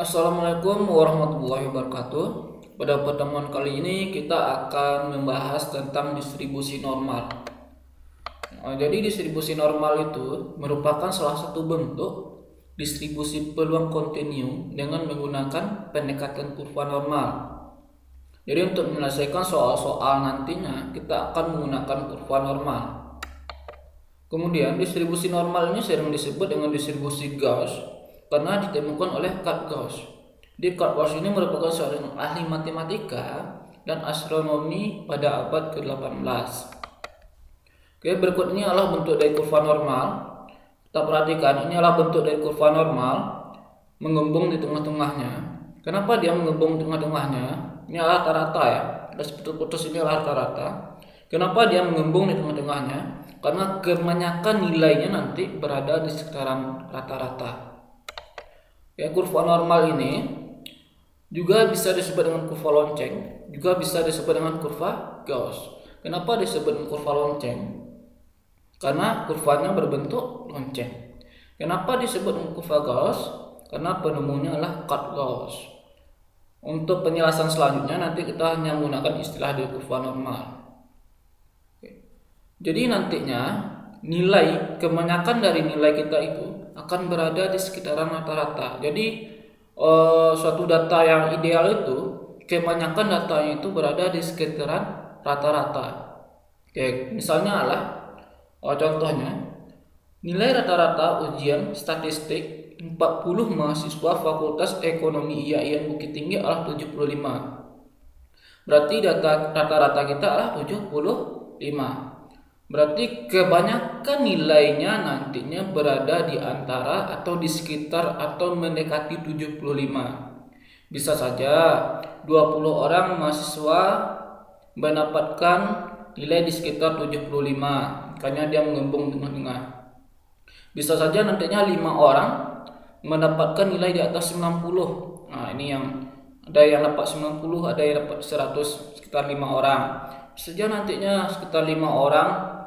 Assalamualaikum warahmatullahi wabarakatuh. Pada pertemuan kali ini kita akan membahas tentang distribusi normal. Jadi distribusi normal itu merupakan salah satu bentuk distribusi peluang kontinu dengan menggunakan pendekatan kurva normal. Jadi untuk menyelesaikan soal-soal nantinya kita akan menggunakan kurva normal. Kemudian distribusi normal ini sering disebut dengan distribusi Gauss karena ditemukan oleh Karl Gauss. Karl Gauss ini merupakan seorang ahli matematika dan astronomi pada abad ke-18. Berikut ini adalah bentuk dari kurva normal. Kita perhatikan, ini adalah bentuk dari kurva normal mengembung di tengah-tengahnya. Kenapa dia mengembung di tengah-tengahnya? Ini adalah rata-rata ya. Ada putus-putus, ini adalah rata-rata. Kenapa dia mengembung di tengah-tengahnya? Karena kebanyakan nilainya nanti berada di sekitaran rata-rata. Kurva normal ini juga bisa disebut dengan kurva lonceng, juga bisa disebut dengan kurva Gauss. Kenapa disebut dengan kurva lonceng? Karena kurvanya berbentuk lonceng. Kenapa disebut dengan kurva Gauss? Karena penemunya adalah Karl Gauss. Untuk penjelasan selanjutnya nanti kita hanya menggunakan istilah dari kurva normal. Jadi nantinya kebanyakan dari nilai kita itu akan berada di sekitaran rata-rata. Jadi suatu data yang ideal itu kebanyakan datanya itu berada di sekitaran rata-rata. Misalnya contohnya nilai rata-rata ujian statistik 40 mahasiswa Fakultas Ekonomi IAIN Bukit Tinggi adalah 75. Berarti data rata-rata kita adalah 75. Berarti kebanyakan nilainya nantinya berada di antara atau di sekitar atau mendekati 75. Bisa saja 20 orang mahasiswa mendapatkan nilai di sekitar 75, makanya dia mengembung tengah-tengah. Bisa saja nantinya 5 orang mendapatkan nilai di atas 90. Nah, ini yang ada yang dapat 90, ada yang dapat 100, sekitar 5 orang. Bisa saja nantinya sekitar 5 orang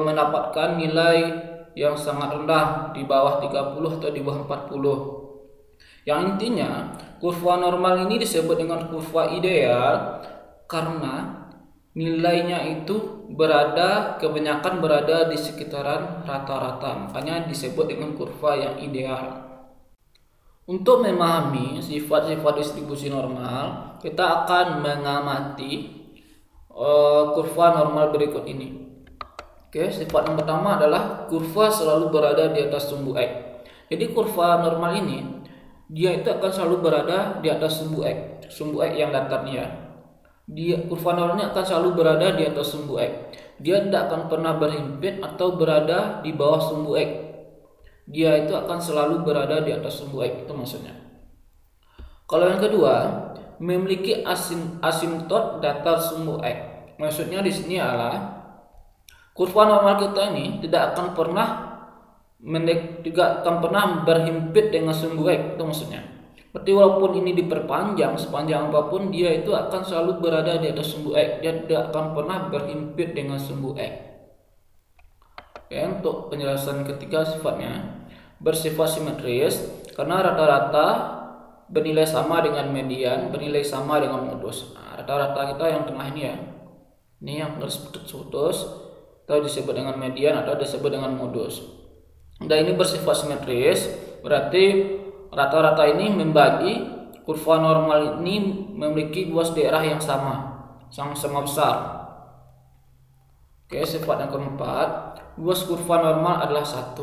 mendapatkan nilai yang sangat rendah di bawah 30 atau di bawah 40. Yang intinya kurva normal ini disebut dengan kurva ideal karena nilainya itu kebanyakan berada di sekitaran rata-rata, makanya disebut dengan kurva yang ideal. Untuk memahami sifat-sifat distribusi normal, kita akan mengamati kurva normal berikut ini. Sifat yang pertama adalah kurva selalu berada di atas sumbu X. Jadi kurva normal ini dia itu akan selalu berada di atas sumbu X yang datar nih ya. Kurva normal ini akan selalu berada di atas sumbu X. Dia tidak akan pernah berhimpit atau berada di bawah sumbu X. Dia itu akan selalu berada di atas sumbu X, itu maksudnya. Kalau yang kedua, memiliki asimtot datar sumbu X. Maksudnya di sini adalah kurva normal kita ini tidak akan pernah berhimpit dengan sumbu X, itu maksudnya. Berarti walaupun ini diperpanjang sepanjang apapun, dia itu akan selalu berada di atas sumbu X. Dia tidak akan pernah berhimpit dengan sumbu X. Untuk penjelasan ketiga sifatnya bersifat simetris karena rata-rata bernilai sama dengan median, bernilai sama dengan modus. Rata-rata kita yang tengah ini ya. Ini yang garis putus-putus atau disebut dengan median atau disebut dengan modus. Dan ini bersifat simetris, berarti rata-rata ini membagi kurva normal ini memiliki luas daerah yang sama besar. Sifat yang keempat, luas kurva normal adalah 1.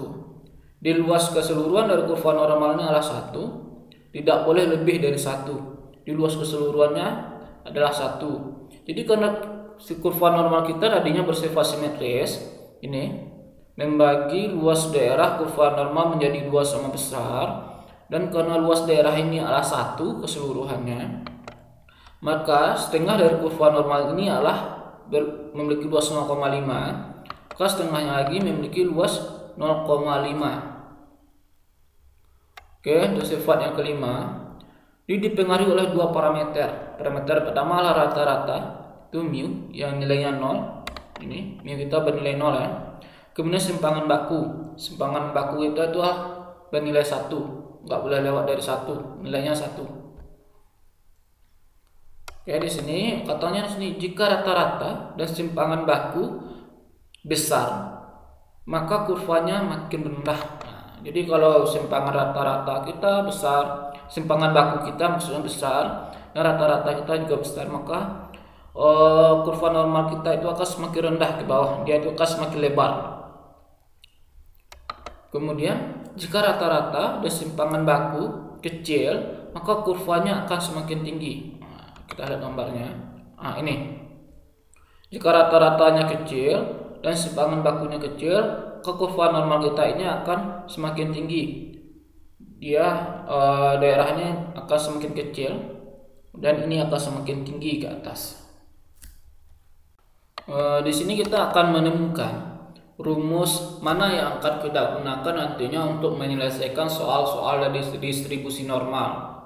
Di luas keseluruhan dari kurva normal ini adalah 1, tidak boleh lebih dari 1. Di luas keseluruhannya adalah 1. Jadi karena kurva normal kita tadinya bersifat simetris, ini membagi luas daerah kurva normal menjadi luas sama besar, dan karena luas daerah ini adalah 1 keseluruhannya, maka setengah dari kurva normal ini adalah memiliki luas 0,5, maka setengahnya lagi memiliki luas 0,5. Untuk sifat yang kelima, ini dipengaruhi oleh dua parameter. Parameter pertama adalah rata-rata, itu mu yang nilainya 0. Ini mu kita bernilai 0 ya. Kemudian simpangan baku itu bernilai 1. nggak boleh lewat dari 1, nilainya 1. Oke, di sini katanya di sini jika rata-rata dan simpangan baku besar, maka kurvanya makin rendah. Nah, jadi kalau simpangan rata-rata kita besar, simpangan baku kita maksudnya besar, dan rata-rata kita juga besar, maka kurva normal kita itu akan semakin rendah ke bawah, dia itu akan semakin lebar. Kemudian jika rata-rata dan simpangan baku kecil, maka kurvanya akan semakin tinggi. Nah, kita lihat gambarnya. Nah, ini. Jika rata-ratanya kecil dan simpangan bakunya kecil, kurva normal kita ini akan semakin tinggi. Dia daerahnya akan semakin kecil dan ini akan semakin tinggi ke atas. Di sini kita akan menemukan rumus mana yang akan kita gunakan nantinya untuk menyelesaikan soal-soal dari distribusi normal.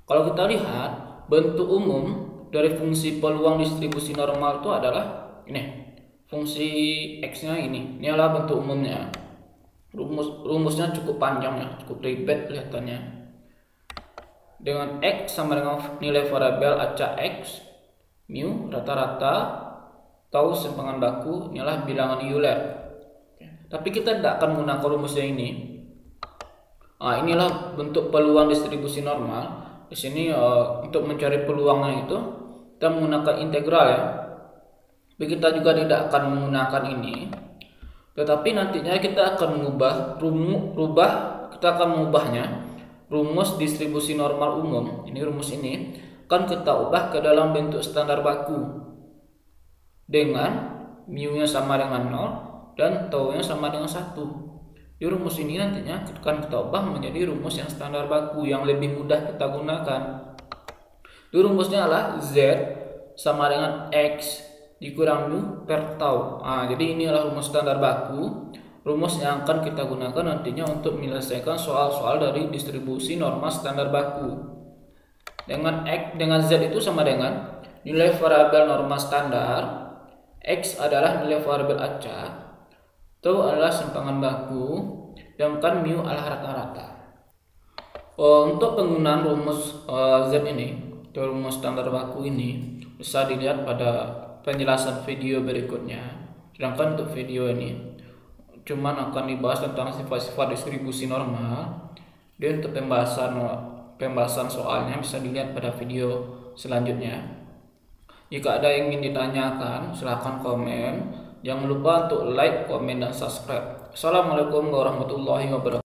Kalau kita lihat bentuk umum dari fungsi peluang distribusi normal itu adalah ini, fungsi x-nya ini adalah bentuk umumnya. Rumusnya cukup panjang ya, cukup ribet kelihatannya. Dengan x sama dengan nilai variabel acak x, mu rata-rata, tau simpangan baku, inilah bilangan Euler. Tapi kita tidak akan menggunakan rumusnya ini. Inilah bentuk peluang distribusi normal. Di sini untuk mencari peluangnya itu kita menggunakan integral ya. Tapi kita juga tidak akan menggunakan ini. Tetapi nantinya kita akan mengubahnya. Rumus distribusi normal umum, ini rumus ini akan kita ubah ke dalam bentuk standar baku dengan mu-nya sama dengan 0 dan tau-nya sama dengan 1. Di rumus ini nantinya akan kita ubah menjadi rumus yang standar baku yang lebih mudah kita gunakan. Di rumusnya adalah Z sama dengan X dikurang mu per tau. Jadi ini adalah rumus standar baku, rumus yang akan kita gunakan nantinya untuk menyelesaikan soal-soal dari distribusi normal standar baku. Dengan X dengan Z itu sama dengan nilai variabel normal standar, X adalah nilai variabel acak, tau adalah simpangan baku, dan kan mu adalah rata-rata. Untuk penggunaan rumus Z ini, atau rumus standar baku ini, bisa dilihat pada penjelasan video berikutnya. Sedangkan untuk video ini cuman akan dibahas tentang sifat-sifat distribusi normal. Dan untuk pembahasan soalnya bisa dilihat pada video selanjutnya. Jika ada yang ingin ditanyakan, silahkan komen. Jangan lupa untuk like, komen, dan subscribe. Assalamualaikum warahmatullahi wabarakatuh.